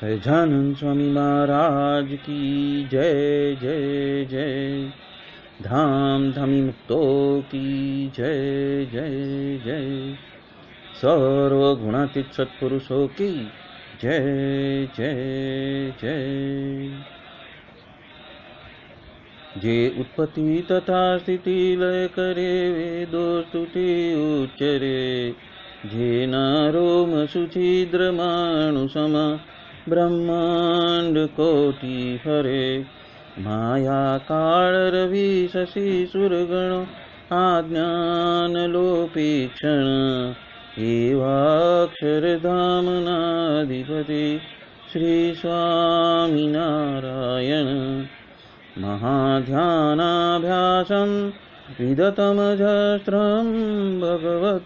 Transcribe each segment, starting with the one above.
सहजानंद स्वामी महाराज की जय जय जय। धाम धामी मुक्तों की जय जय जय। सर्वगुणातीत सत्पुरुषों की जय जय जय। जे उत्पत्ति तथा स्थिति लय करे वेदो स्तुति उच्चरे। जे नारोम सुचिद्र मानुषम ब्रह्मांड कोटि हरे। माया काल रवि शशि सुरगण आज्ञान लोपीक्षण। एवाक्षरधाम नाधिपति श्री स्वामी नारायण। महाध्यानाभ्यासं विदतमजस्त्रं भगवत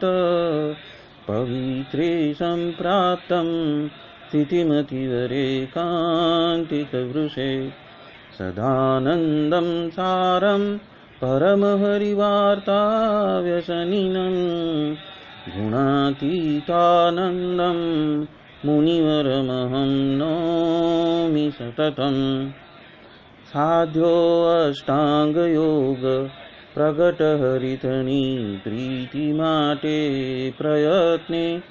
पवित्रे सम्प्राप्तं स्थितिमतिवरेकान्तिकवृषे। सदानन्दं सारं परमहरिवार्ताव्यसनिनं। गुणातीतानन्दं मुनिवरमहं नौमि सततम्। साध्यो अष्टांगयोग प्रगट हरितनी प्रीति माटे प्रयत्ने।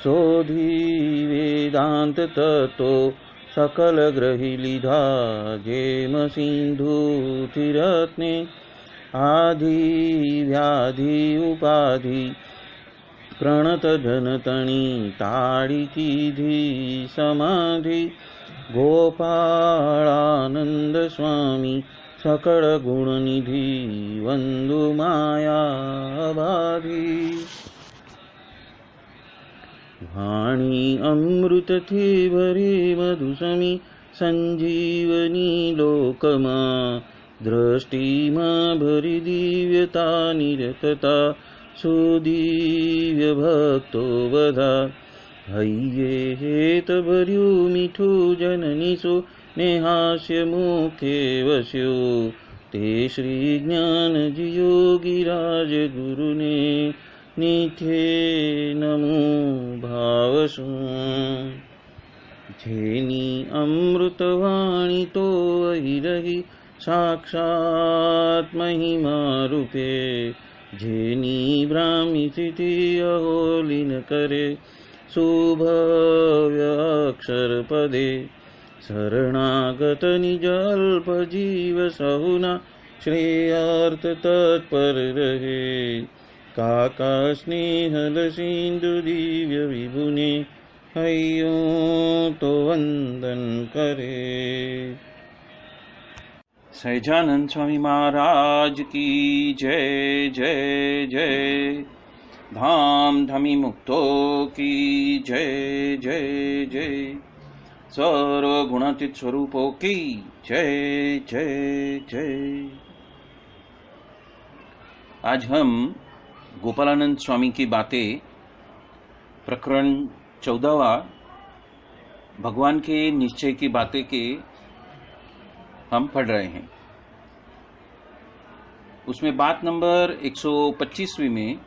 शोधी वेदांत तत्व सकल ग्रही लिधा जेम सिंधु तिरत्ने। आदि व्याधि उपाधि प्रणत जनतनी ताड़ी कीधी समाधि। गोपालानंद स्वामी सकल गुण निधि वंदु माया बाधी। वाणी अमृत थी भरी मधुसमी संजीवनी लोकमा। दृष्टि मां भरी दिव्यता निरतता सुदिव्य भक्तो बधा। हइये हेत भर्यु मीठू जननी सो नेहास्य मुखे वस्यो। ते श्री ज्ञान जी योगी राज गुरु ने निथे नमो भावसु। जेनी अमृतवाणी तो वही रही साक्षात महिमा रूपे। जेनी ब्राह्मी स्थिति अहोलिन करे शुभव्य अक्षर पदे शरणागत निज अल्प जीव सहुना श्रेयार्थ तत्पर रहे काका स्नेहल सिंधु दिव्य विभुने हयो तो वंदन करे। सहजानंद स्वामी महाराज की जय जय जय। धाम धमी मुक्तो की जय जय जय। सर्व गुणातीत स्वरूपों की जय जय जय। आज हम गोपालानंद स्वामी की बातें प्रकरण 14वां भगवान के निश्चय की बातें के हम पढ़ रहे हैं। उसमें बात नंबर 125वीं में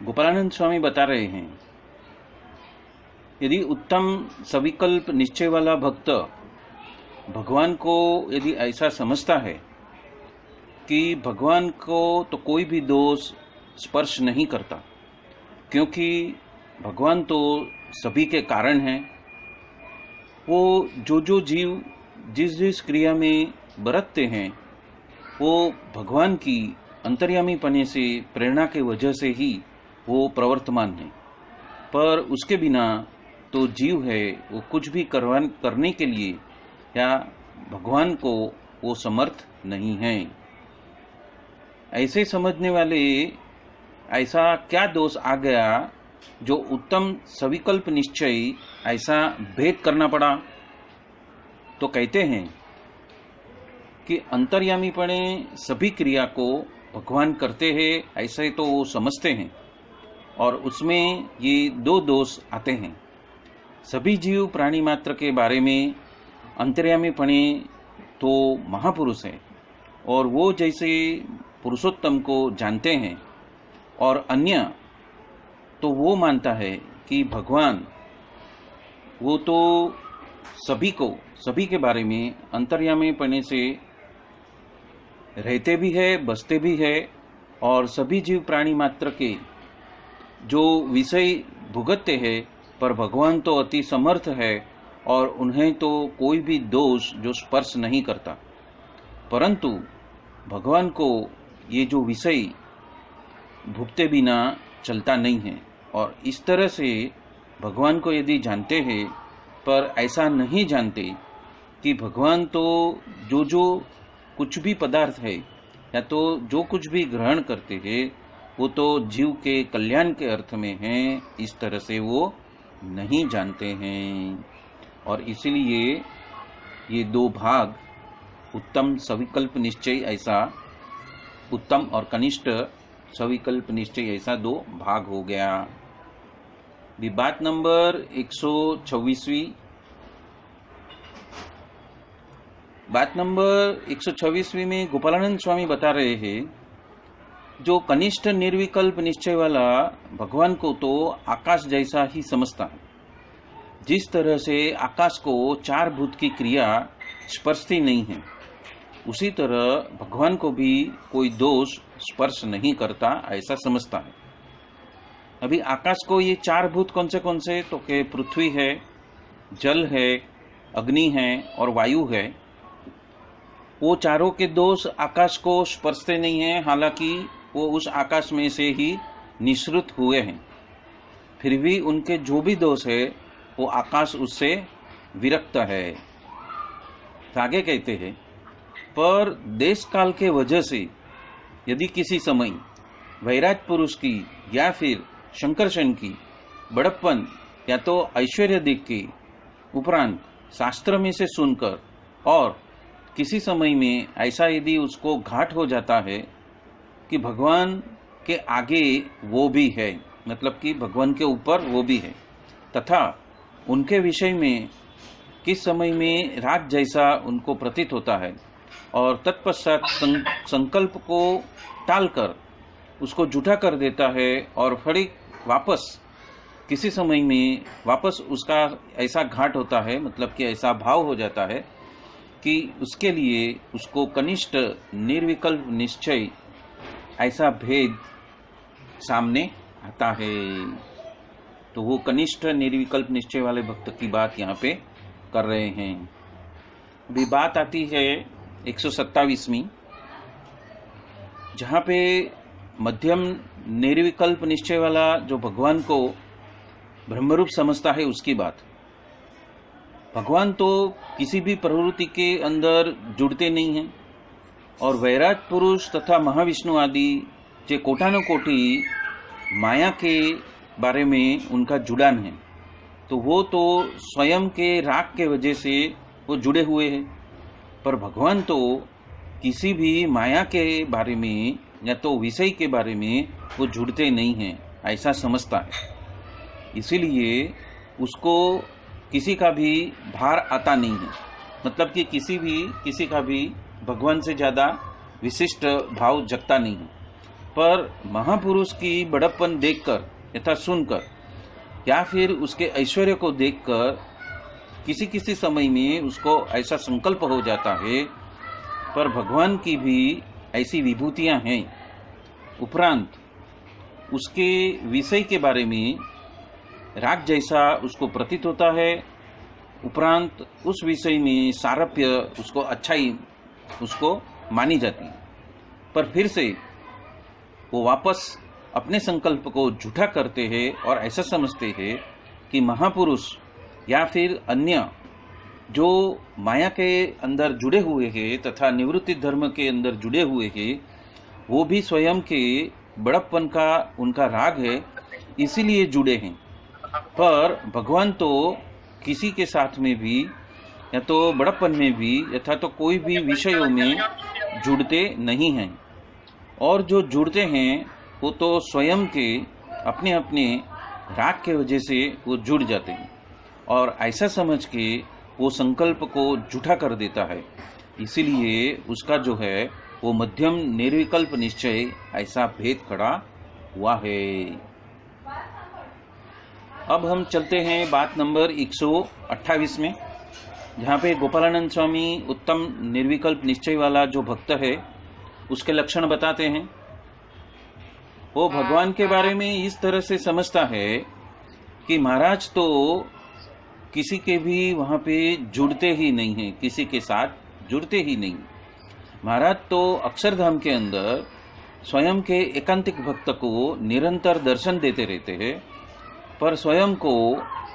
गोपालानंद स्वामी बता रहे हैं, यदि उत्तम सविकल्प निश्चय वाला भक्त भगवान को यदि ऐसा समझता है कि भगवान को तो कोई भी दोष स्पर्श नहीं करता, क्योंकि भगवान तो सभी के कारण हैं, वो जो जीव जिस जिस क्रिया में बरतते हैं वो भगवान की अंतर्यामी पने से प्रेरणा के वजह से ही वो प्रवर्तमान है, पर उसके बिना तो जीव है वो कुछ भी करने के लिए या भगवान को वो समर्थ नहीं है। ऐसे समझने वाले ऐसा क्या दोष आ गया जो उत्तम सविकल्प निश्चय ऐसा भेद करना पड़ा? तो कहते हैं कि अंतर्यामीपणे सभी क्रिया को भगवान करते हैं ऐसे तो वो समझते हैं, और उसमें ये दो दोष आते हैं। सभी जीव प्राणी मात्र के बारे में अंतर्यामीपणे तो महापुरुष है और वो जैसे पुरुषोत्तम को जानते हैं, और अन्य तो वो मानता है कि भगवान वो तो सभी के बारे में अंतर्यामीपणे से रहते भी है, बसते भी है, और सभी जीव प्राणी मात्र के जो विषय भुगतते हैं, पर भगवान तो अति समर्थ है और उन्हें तो कोई भी दोष जो स्पर्श नहीं करता। परंतु भगवान को ये जो विषय भुगते बिना चलता नहीं है, और इस तरह से भगवान को यदि जानते हैं पर ऐसा नहीं जानते कि भगवान तो जो कुछ भी पदार्थ है या तो जो कुछ भी ग्रहण करते हैं वो तो जीव के कल्याण के अर्थ में है, इस तरह से वो नहीं जानते हैं। और इसलिए ये दो भाग उत्तम सविकल्प निश्चय ऐसा, उत्तम और कनिष्ठ सविकल्प निश्चय ऐसा दो भाग हो गया। बात नंबर 126वीं। बात नंबर 126वीं में गोपालानंद स्वामी बता रहे हैं, जो कनिष्ठ निर्विकल्प निश्चय वाला भगवान को तो आकाश जैसा ही समझता है। जिस तरह से आकाश को चार भूत की क्रिया स्पर्शती नहीं है, उसी तरह भगवान को भी कोई दोष स्पर्श नहीं करता ऐसा समझता है। अभी आकाश को ये चार भूत कौन से तो के पृथ्वी है, जल है, अग्नि है और वायु है। वो चारों के दोष आकाश को स्पर्शते नहीं है, हालांकि वो उस आकाश में से ही निःसृत हुए हैं, फिर भी उनके जो भी दोष है वो आकाश उससे विरक्त है। आगे कहते हैं, पर देश काल के वजह से यदि किसी समय वैराज पुरुष की या फिर शंकरशन की बड़प्पन या तो ऐश्वर्य दिख के उपरांत शास्त्र में से सुनकर और किसी समय में ऐसा यदि उसको घाट हो जाता है कि भगवान के आगे वो भी है, मतलब कि भगवान के ऊपर वो भी है, तथा उनके विषय में किस समय में राग जैसा उनको प्रतीत होता है, और तत्पश्चात संकल्प को टालकर उसको झूठा कर देता है, और फिर वापस किसी समय में वापस उसका ऐसा घाट होता है, मतलब कि ऐसा भाव हो जाता है कि उसके लिए उसको कनिष्ठ निर्विकल्प निश्चय ऐसा भेद सामने आता है। तो वो कनिष्ठ निर्विकल्प निश्चय वाले भक्त की बात यहाँ पे कर रहे हैं। अभी बात आती है 127वीं, जहाँ पे मध्यम निर्विकल्प निश्चय वाला जो भगवान को ब्रह्मरूप समझता है उसकी बात। भगवान तो किसी भी प्रवृत्ति के अंदर जुड़ते नहीं हैं, और वैराट पुरुष तथा महाविष्णु आदि जो कोटानो कोटि माया के बारे में उनका जुड़ान है, तो वो तो स्वयं के राग के वजह से वो जुड़े हुए हैं। पर भगवान तो किसी भी माया के बारे में या तो विषय के बारे में वो जुड़ते नहीं हैं, ऐसा समझता है। इसीलिए उसको किसी का भी भार आता नहीं है, मतलब कि किसी का भी भगवान से ज्यादा विशिष्ट भाव जगता नहीं है। पर महापुरुष की बड़प्पन देखकर यथा सुनकर या फिर उसके ऐश्वर्य को देखकर किसी किसी समय में उसको ऐसा संकल्प हो जाता है, पर भगवान की भी ऐसी विभूतियां हैं। उपरांत उसके विषय के बारे में राग जैसा उसको प्रतीत होता है, उपरांत उस विषय में सारप्य उसको अच्छाई उसको मानी जाती है। पर फिर से वो वापस अपने संकल्प को झूठा करते हैं और ऐसा समझते हैं कि महापुरुष या फिर अन्य जो माया के अंदर जुड़े हुए हैं तथा निवृत्ति धर्म के अंदर जुड़े हुए हैं, वो भी स्वयं के बड़प्पन का उनका राग है, इसीलिए जुड़े हैं। पर भगवान तो किसी के साथ में भी या तो बड़प्पन में भी यथा तो कोई भी विषयों में जुड़ते नहीं हैं, और जो जुड़ते हैं वो तो स्वयं के अपने अपने राग के वजह से वो जुड़ जाते हैं, और ऐसा समझ के वो संकल्प को झूठा कर देता है। इसीलिए उसका जो है वो मध्यम निर्विकल्प निश्चय ऐसा भेद खड़ा हुआ है। अब हम चलते हैं बात नंबर 128 में, जहाँ पे गोपालानंद स्वामी उत्तम निर्विकल्प निश्चय वाला जो भक्त है उसके लक्षण बताते हैं। वो भगवान के बारे में इस तरह से समझता है कि महाराज तो किसी के भी वहां पे जुड़ते ही नहीं है, किसी के साथ जुड़ते ही नहीं। महाराज तो अक्षरधाम के अंदर स्वयं के एकांतिक भक्त को निरंतर दर्शन देते रहते हैं, पर स्वयं को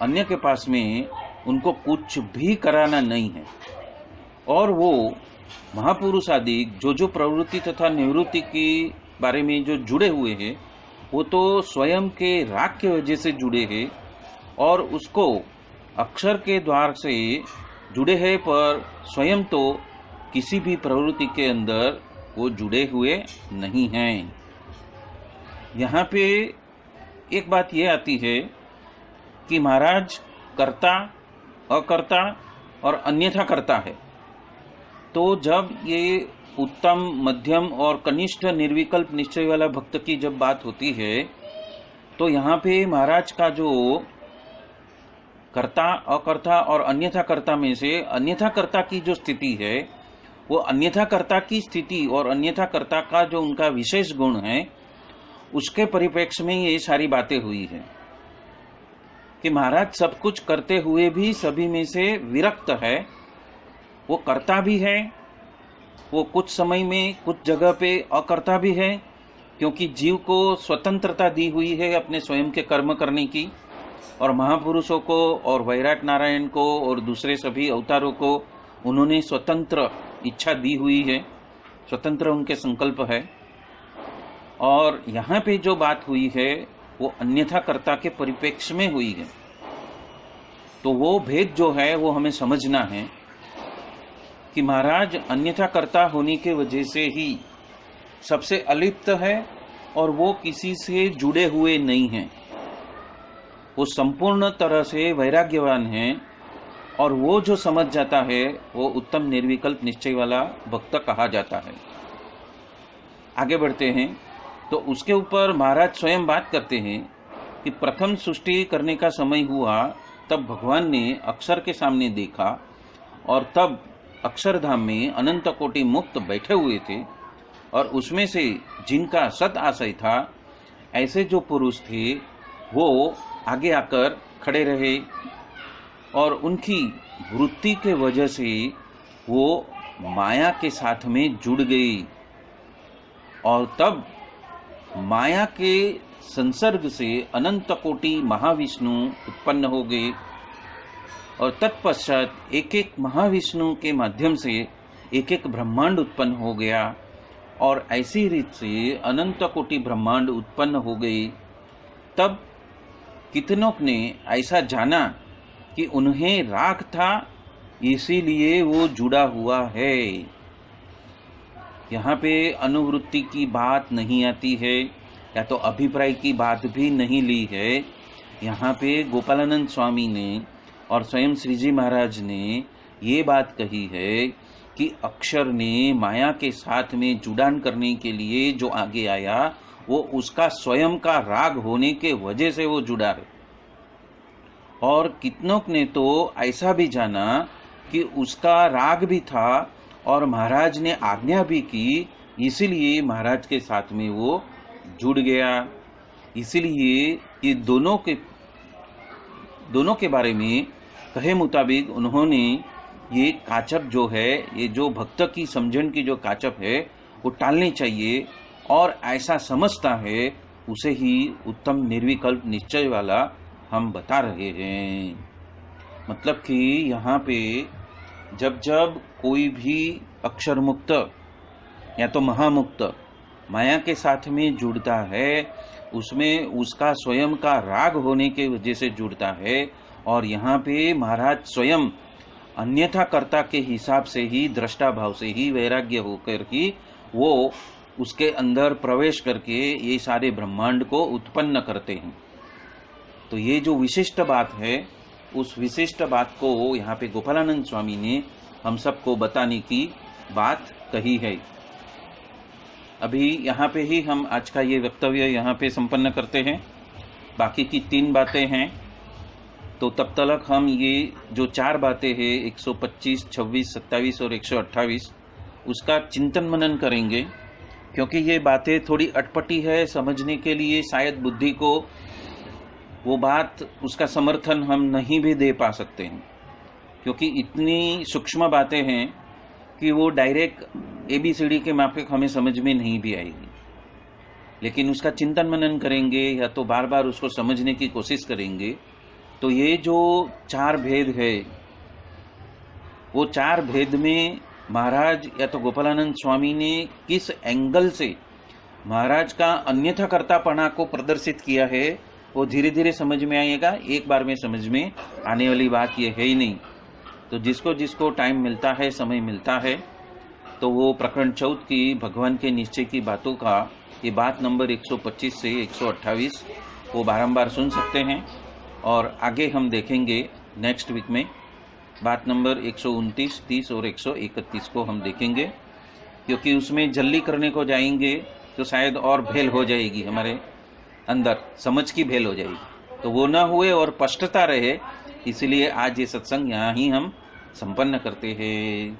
अन्य के पास में उनको कुछ भी कराना नहीं है। और वो महापुरुष आदि जो प्रवृत्ति तथा निवृत्ति के बारे में जो जुड़े हुए हैं, वो तो स्वयं के राग के वजह से जुड़े हैं और उसको अक्षर के द्वार से जुड़े हैं, पर स्वयं तो किसी भी प्रवृत्ति के अंदर वो जुड़े हुए नहीं हैं। यहाँ पे एक बात ये आती है कि महाराज कर्ता, अकर्ता और अन्यथा कर्ता है। तो जब ये उत्तम, मध्यम और कनिष्ठ निर्विकल्प निश्चय वाला भक्त की जब बात होती है, तो यहाँ पे महाराज का जो कर्ता, अकर्ता और अन्यथा कर्ता में से अन्यथा कर्ता की जो स्थिति है, वो अन्यथा कर्ता की स्थिति और अन्यथा कर्ता का जो उनका विशेष गुण है, उसके परिप्रेक्ष्य में ये सारी बातें हुई है कि महाराज सब कुछ करते हुए भी सभी में से विरक्त है। वो कर्ता भी है, वो कुछ समय में कुछ जगह पे अकर्ता भी है, क्योंकि जीव को स्वतंत्रता दी हुई है अपने स्वयं के कर्म करने की, और महापुरुषों को और वैराट नारायण को और दूसरे सभी अवतारों को उन्होंने स्वतंत्र इच्छा दी हुई है, स्वतंत्र उनके संकल्प है। और यहाँ पे जो बात हुई है वो अन्यथा कर्ता के परिप्रेक्ष्य में हुई है। तो वो भेद जो है वो हमें समझना है कि महाराज अन्यथा कर्ता होने के वजह से ही सबसे अलिप्त है और वो किसी से जुड़े हुए नहीं हैं। वो संपूर्ण तरह से वैराग्यवान है, और वो जो समझ जाता है वो उत्तम निर्विकल्प निश्चय वाला भक्त कहा जाता है। आगे बढ़ते हैं तो उसके ऊपर महाराज स्वयं बात करते हैं कि प्रथम सृष्टि करने का समय हुआ, तब भगवान ने अक्षर के सामने देखा, और तब अक्षरधाम में अनंत कोटि मुक्त बैठे हुए थे, और उसमें से जिनका सत आशय था, ऐसे जो पुरुष थे वो आगे आकर खड़े रहे और उनकी वृत्ति के वजह से वो माया के साथ में जुड़ गई और तब माया के संसर्ग से अनंत कोटि महाविष्णु उत्पन्न हो गए और तत्पश्चात एक एक महाविष्णु के माध्यम से एक एक ब्रह्मांड उत्पन्न हो गया और ऐसी रीत से अनंत कोटि ब्रह्मांड उत्पन्न हो गए। तब कितनों ने ऐसा जाना कि उन्हें राग था, इसीलिए वो जुड़ा हुआ है। यहाँ पे अनुवृत्ति की बात नहीं आती है या तो अभिप्राय की बात भी नहीं ली है। यहाँ पे गोपालानंद स्वामी ने और स्वयं श्री जी महाराज ने ये बात कही है कि अक्षर ने माया के साथ में जुड़ान करने के लिए जो आगे आया वो उसका स्वयं का राग होने के वजह से वो जुड़ा है। और कितनों ने तो ऐसा भी जाना कि उसका राग भी था और महाराज ने आज्ञा भी की, इसीलिए महाराज के साथ में वो जुड़ गया। इसीलिए ये दोनों के बारे में कहे मुताबिक उन्होंने ये काचप जो है, ये जो भक्त की समझन की जो काचप है वो टालनी चाहिए और ऐसा समझता है उसे ही उत्तम निर्विकल्प निश्चय वाला हम बता रहे हैं। मतलब कि यहाँ पे जब जब कोई भी अक्षर मुक्त या तो महामुक्त माया के साथ में जुड़ता है, उसमें उसका स्वयं का राग होने के वजह से जुड़ता है। और यहाँ पे महाराज स्वयं अन्यथा कर्ता के हिसाब से ही, दृष्टा भाव से ही, वैराग्य होकर ही वो उसके अंदर प्रवेश करके ये सारे ब्रह्मांड को उत्पन्न करते हैं। तो ये जो विशिष्ट बात है, उस विशिष्ट बात को यहाँ पे गोपालानंद स्वामी ने हम सबको बताने की बात कही है। अभी यहाँ पे ही हम आज का ये वक्तव्य यहाँ पे संपन्न करते हैं। बाकी की 3 बातें हैं, तो तब तक हम ये जो 4 बातें हैं 125, 26, 27 और 128 उसका चिंतन मनन करेंगे, क्योंकि ये बातें थोड़ी अटपटी है समझने के लिए। शायद बुद्धि को वो बात, उसका समर्थन हम नहीं भी दे पा सकते हैं, क्योंकि इतनी सूक्ष्म बातें हैं कि वो डायरेक्ट ABCD के माफिक हमें समझ में नहीं भी आएगी। लेकिन उसका चिंतन मनन करेंगे या तो बार बार उसको समझने की कोशिश करेंगे, तो ये जो 4 भेद है, वो 4 भेद में महाराज या तो गोपालानंद स्वामी ने किस एंगल से महाराज का अन्यथा कर्तापना को प्रदर्शित किया है, वो धीरे धीरे समझ में आएगा। एक बार में समझ में आने वाली बात ये है ही नहीं। तो जिसको जिसको टाइम मिलता है, समय मिलता है, तो वो प्रकरण 14 की भगवान के निश्चय की बातों का ये बात नंबर 125 से 128 वो बारंबार सुन सकते हैं। और आगे हम देखेंगे नेक्स्ट वीक में बात नंबर 129, 30 और 131 को हम देखेंगे, क्योंकि उसमें जल्दी करने को जाएंगे तो शायद और भेल हो जाएगी, हमारे अंदर समझ की भेल हो जाएगी। तो वो ना हुए और स्पष्टता रहे, इसलिए आज ये सत्संग यहाँ ही हम संपन्न करते हैं।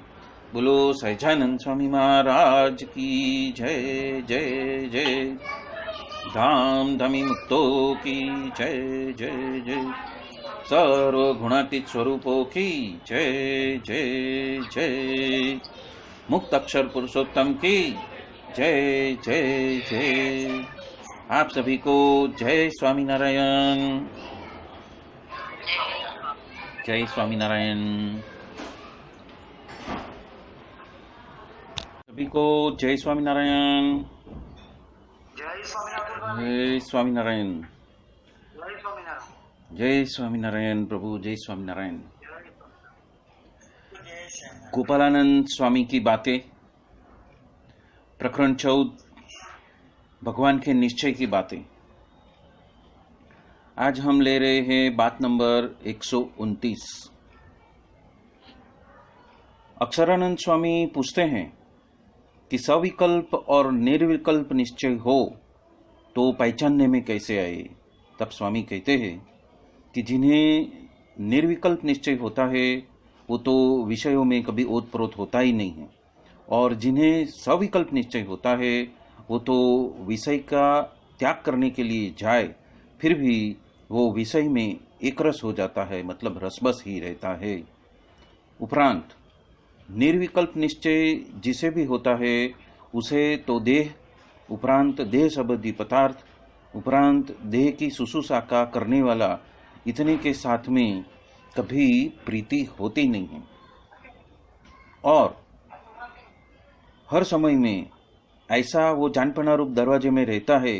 बोलो सहजानंद स्वामी महाराज की जय जय जय। धाम धमी मुक्तो की जय जय जय। सर्व गुणातीत स्वरूपों की जय जय जय। मुक्त अक्षर पुरुषोत्तम की जय जय जय। आप सभी को जय स्वामीनारायण, जय स्वामीनारायण। सभी को जय स्वामीनारायण, जय स्वामीनारायण, जय स्वामीनारायण, जय स्वामीनारायण, जय स्वामीनारायण प्रभु, जय स्वामीनारायण। गोपालानंद स्वामी की बातें, प्रकरण 14, भगवान के निश्चय की बातें। आज हम ले रहे हैं बात नंबर 129। अक्षरानंद स्वामी पूछते हैं कि सविकल्प और निर्विकल्प निश्चय हो तो पहचानने में कैसे आए। तब स्वामी कहते हैं कि जिन्हें निर्विकल्प निश्चय होता है वो तो विषयों में कभी ओतप्रोत होता ही नहीं है, और जिन्हें सविकल्प निश्चय होता है वो तो विषय का त्याग करने के लिए जाए फिर भी वो विषय में एक रस हो जाता है, मतलब रसबस ही रहता है। उपरांत निर्विकल्प निश्चय जिसे भी होता है उसे तो देह, उपरांत देह संबंधी पदार्थ, उपरांत देह की सुसुसा का करने वाला, इतने के साथ में कभी प्रीति होती नहीं है। और हर समय में ऐसा वो जानपना रूप दरवाजे में रहता है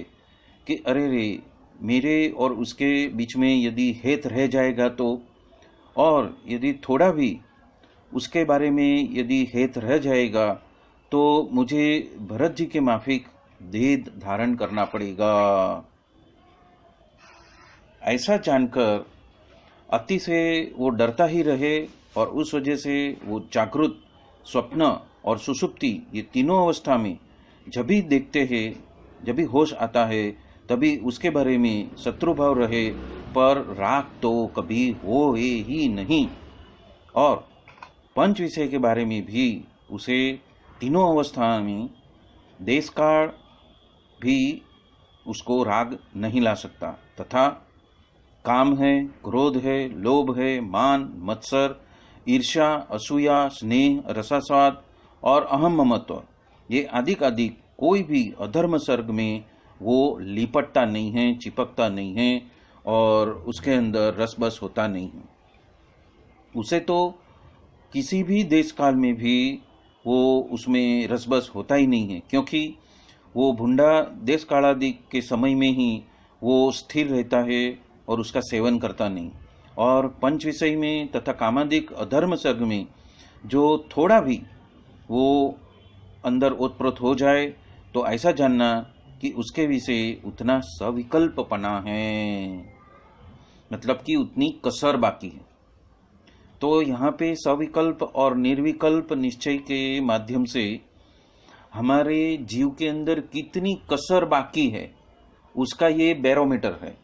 कि अरे रे, मेरे और उसके बीच में यदि हेत रह जाएगा तो, और यदि थोड़ा भी उसके बारे में यदि हेत रह जाएगा तो मुझे भरत जी के माफिक देह धारण करना पड़ेगा। ऐसा जानकर अति से वो डरता ही रहे, और उस वजह से वो जागृत, स्वप्न और सुषुप्ति, ये तीनों अवस्था में जब भी देखते हैं, जब भी होश आता है, तभी उसके बारे में शत्रुभाव रहे, पर राग तो कभी हो ही नहीं। और पंच विषय के बारे में भी उसे तीनों अवस्था में देश काल भी उसको राग नहीं ला सकता, तथा काम है, क्रोध है, लोभ है, मान, मत्सर, ईर्ष्या, असूया, स्नेह, रसास्वाद और अहम ममत्व, ये अधिक अधिक कोई भी अधर्म सर्ग में वो लिपटता नहीं है, चिपकता नहीं है, और उसके अंदर रसबस होता नहीं है। उसे तो किसी भी देश काल में भी वो उसमें रसबस होता ही नहीं है, क्योंकि वो भुंडा देश कालादि के समय में ही वो स्थिर रहता है और उसका सेवन करता नहीं। और पंच विषय में तथा कामादिक अधर्म सर्ग में जो थोड़ा भी वो अंदर ओतप्रोत हो जाए तो ऐसा जानना कि उसके विषय उतना सविकल्पपना है, मतलब कि उतनी कसर बाकी है। तो यहाँ पे सविकल्प और निर्विकल्प निश्चय के माध्यम से हमारे जीव के अंदर कितनी कसर बाकी है उसका ये बैरोमीटर है।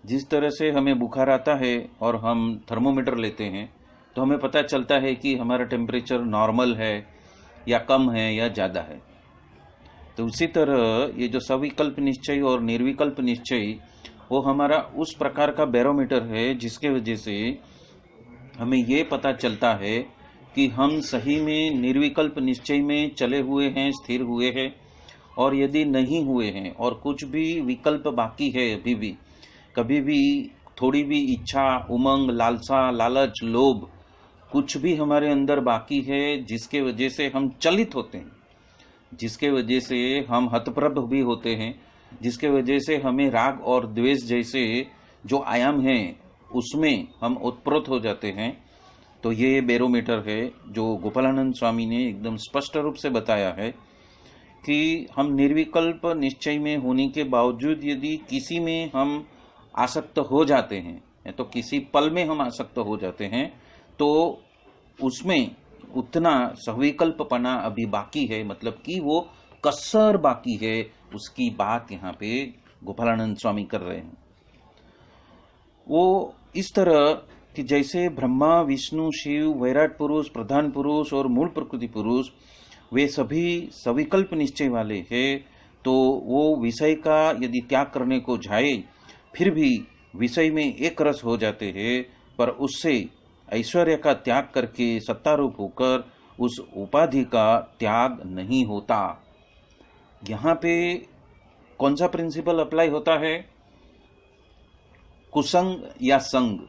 जिस तरह से हमें बुखार आता है और हम थर्मोमीटर लेते हैं तो हमें पता चलता है कि हमारा टेम्परेचर नॉर्मल है या कम है या ज़्यादा है। तो उसी तरह ये जो सविकल्प निश्चय और निर्विकल्प निश्चय वो हमारा उस प्रकार का बैरोमीटर है जिसके वजह से हमें ये पता चलता है कि हम सही में निर्विकल्प निश्चय में चले हुए हैं, स्थिर हुए हैं, और यदि नहीं हुए हैं और कुछ भी विकल्प बाकी है, अभी भी कभी भी थोड़ी भी इच्छा, उमंग, लालसा, लालच, लोभ कुछ भी हमारे अंदर बाकी है जिसके वजह से हम चलित होते हैं, जिसके वजह से हम हतप्रभ भी होते हैं, जिसके वजह से हमें राग और द्वेष जैसे जो आयाम हैं उसमें हम उत्प्रोत हो जाते हैं, तो ये बैरोमीटर है जो गोपालानंद स्वामी ने एकदम स्पष्ट रूप से बताया है कि हम निर्विकल्प निश्चय में होने के बावजूद यदि किसी में हम आसक्त हो जाते हैं, तो किसी पल में हम आसक्त हो जाते हैं, तो उसमें उतना सविकल्पपना अभी बाकी है, मतलब कि वो कसर बाकी है, उसकी बात यहाँ पे गोपालानंद स्वामी कर रहे हैं। वो इस तरह कि जैसे ब्रह्मा, विष्णु, शिव, वैराट पुरुष, प्रधान पुरुष और मूल प्रकृति पुरुष वे सभी सविकल्प निश्चय वाले हैं, तो वो विषय का यदि त्याग करने को जाए फिर भी विषय में एक रस हो जाते हैं, पर उससे ऐश्वर्य का त्याग करके सत्तारूप होकर उस उपाधि का त्याग नहीं होता। यहाँ पे कौन सा प्रिंसिपल अप्लाई होता है? कुसंग या संग।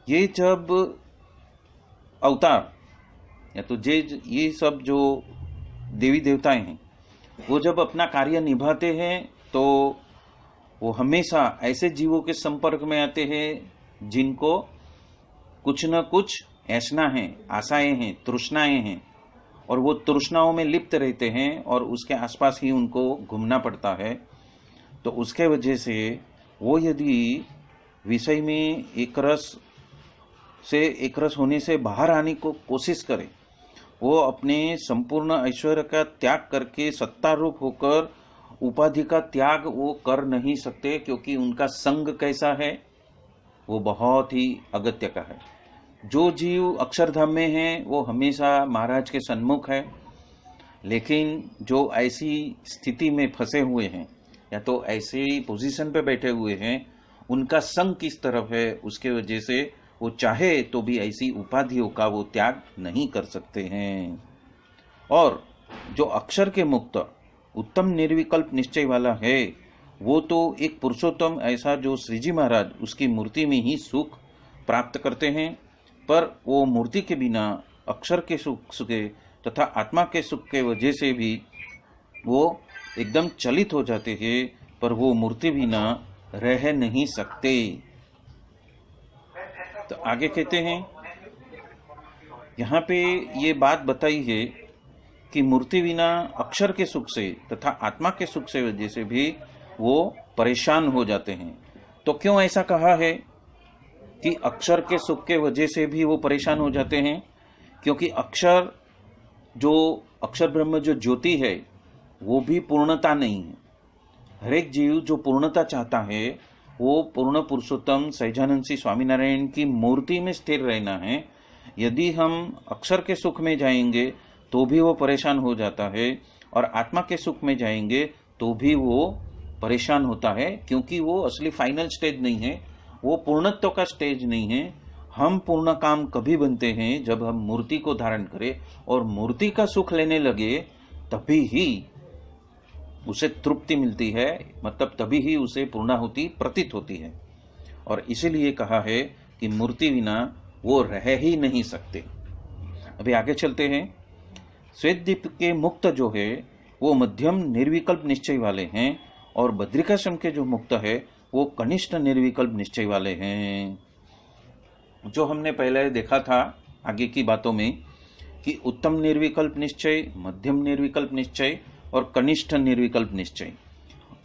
ये जब अवतार या तो ये सब जो देवी देवताएं हैं वो जब अपना कार्य निभाते हैं तो वो हमेशा ऐसे जीवों के संपर्क में आते हैं जिनको कुछ न कुछ ऐसा है, आशाएं हैं, तृष्णाएं हैं, और वो तृष्णाओं में लिप्त रहते हैं और उसके आसपास ही उनको घूमना पड़ता है। तो उसके वजह से वो यदि विषय में एक रस होने से बाहर आने को कोशिश करे, वो अपने संपूर्ण ऐश्वर्य का त्याग करके सत्तारूप होकर उपाधि का त्याग वो कर नहीं सकते, क्योंकि उनका संग कैसा है, वो बहुत ही अगत्य का है। जो जीव अक्षरधाम में है वो हमेशा महाराज के सन्मुख है, लेकिन जो ऐसी स्थिति में फंसे हुए हैं या तो ऐसे पोजीशन पे बैठे हुए हैं उनका संग किस तरफ है, उसके वजह से वो चाहे तो भी ऐसी उपाधियों का वो त्याग नहीं कर सकते हैं। और जो अक्षर के मुक्त उत्तम निर्विकल्प निश्चय वाला है, वो तो एक पुरुषोत्तम ऐसा जो श्री जी महाराज उसकी मूर्ति में ही सुख प्राप्त करते हैं, पर वो मूर्ति के बिना अक्षर के सुख के तथा आत्मा के सुख के वजह से भी वो एकदम चलित हो जाते हैं, पर वो मूर्ति बिना रह नहीं सकते। तो आगे कहते हैं, यहाँ पे ये बात बताई है कि मूर्ति बिना अक्षर के सुख से तथा आत्मा के सुख से वजह से भी वो परेशान हो जाते हैं। तो क्यों ऐसा कहा है कि अक्षर के सुख के वजह से भी वो परेशान हो जाते हैं? क्योंकि अक्षर ब्रह्म जो ज्योति है वो भी पूर्णता नहीं है। हर एक जीव जो पूर्णता चाहता है वो पूर्ण पुरुषोत्तम सहजानंद श्री स्वामीनारायण की मूर्ति में स्थिर रहना है। यदि हम अक्षर के सुख में जाएंगे तो भी वो परेशान हो जाता है, और आत्मा के सुख में जाएंगे तो भी वो परेशान होता है, क्योंकि वो असली फाइनल स्टेज नहीं है, वो पूर्णत्व का स्टेज नहीं है। हम पूर्ण काम कभी बनते हैं जब हम मूर्ति को धारण करें और मूर्ति का सुख लेने लगे, तभी ही उसे तृप्ति मिलती है, मतलब तभी ही उसे पूर्णाहुति प्रतीत होती है। और इसीलिए कहा है कि मूर्ति बिना वो रह ही नहीं सकते। अभी आगे चलते हैं। श्वेतदीप के मुक्त जो है वो मध्यम निर्विकल्प निश्चय वाले हैं, और बद्रिकाश्रम के जो मुक्त है वो कनिष्ठ निर्विकल्प निश्चय वाले हैं। जो हमने पहले देखा था आगे की बातों में कि उत्तम निर्विकल्प निश्चय, मध्यम निर्विकल्प निश्चय और कनिष्ठ निर्विकल्प निश्चय।